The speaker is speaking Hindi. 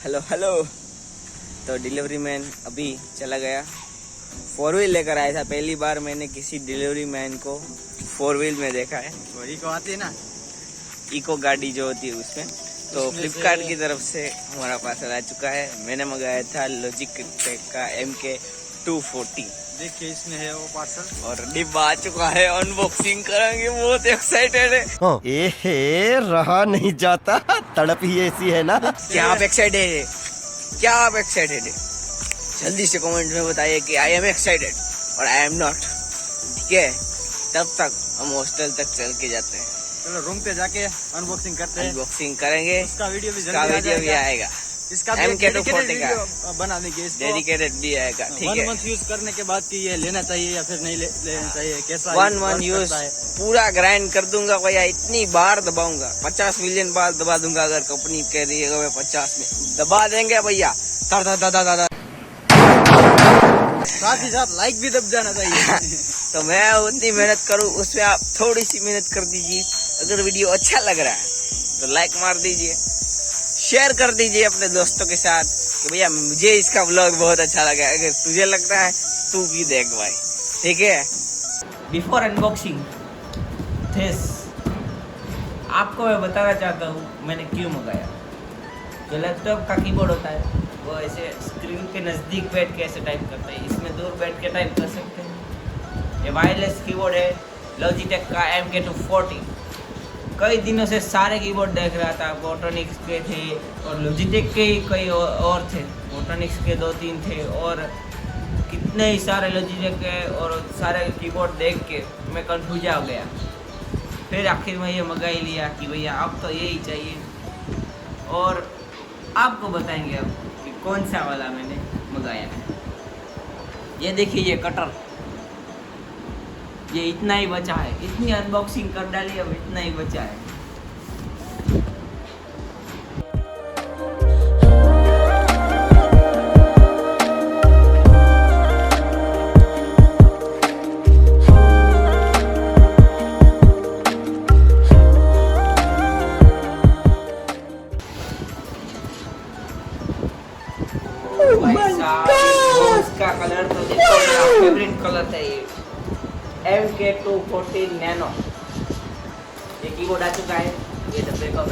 Hello hello. तो डिलीवरी मैन अभी चला गया। 4 व्हील लेकर आया था। पहली बार मैंने किसी डिलीवरी मैन को 4 व्हील में देखा है। वही को आती है ना, इको गाड़ी जो होती है उसमें। तो फ्लिपकार्ट की तरफ से हमारा पार्सल आ चुका है। मैंने मंगाया था लॉजिटेक का MK240। देखिए इसमें है वो पार्सल और डिब्बा आ चुका है। अनबॉक्सिंग करेंगे, बहुत एक्साइटेड है। ए रहा नहीं जाता, तड़प ही ऐसी है ना। क्या आप एक्साइटेड है? क्या आप एक्साइटेड है? जल्दी से कमेंट में बताइए कि आई एम एक्साइटेड और आई एम नॉट। ठीक है, तब तक हम हॉस्टल तक चल के जाते हैं। चलो रूम पे जाके अनबॉक्सिंग करते हैं। अनबॉक्सिंग करेंगे, इसका वीडियो भी इसका वीडियो भी आएगा। इसका MK240 का बना देंगे, डेडिकेटेड भी आएगा। ठीक है, 1 मंथ यूज करने के बाद कि ये लेना चाहिए या फिर नहीं लेना चाहिए, कैसा 1 मंथ यूज पूरा ग्राइंड कर दूंगा भैया। इतनी बार दबाऊंगा, 50 मिलियन बार दबा दूंगा। अगर कंपनी कह रही है 50 में दबा देंगे भैया। साथ ही साथ लाइक भी दब जाना चाहिए। तो मैं उतनी मेहनत करूँ, उसमें आप थोड़ी सी मेहनत कर दीजिए। अगर वीडियो अच्छा लग रहा है तो लाइक मार दीजिए, शेयर कर दीजिए अपने दोस्तों के साथ कि भैया मुझे इसका व्लॉग बहुत अच्छा लगा। अगर तुझे लग रहा है तू भी देख भाई। ठीक है, बिफोर अनबॉक्सिंग दिस आपको मैं बताना चाहता हूँ मैंने क्यों मंगाया। जो लैपटॉप का कीबोर्ड होता है वो ऐसे स्क्रीन के नज़दीक बैठ के ऐसे टाइप करते हैं, इसमें दूर बैठ के टाइप कर सकते हैं। ये वायरलेस कीबोर्ड है लॉजिटेक का MK240। कई दिनों से सारे कीबोर्ड देख रहा था। बोटोनिक्स के थे और लॉजिटेक के ही कई और थे। बोटोनिक्स के 2-3 थे और कितने ही सारे लॉजिटेक के और सारे कीबोर्ड देख के मैं कंफ्यूज हो गया। फिर आखिर में ये मंगा ही लिया कि भैया अब तो यही चाहिए। और आपको बताएंगे अब कि कौन सा वाला मैंने मंगाया है। ये देखिए, ये कटर, ये इतना ही बचा है। इतनी अनबॉक्सिंग कर डाली, अब इतना ही बचा है। इसका कलर तो देखो, मेरा फेवरेट कलर है ये MK240 नैनो। ये कीबोर्ड आ चुका है, ये डब्बे का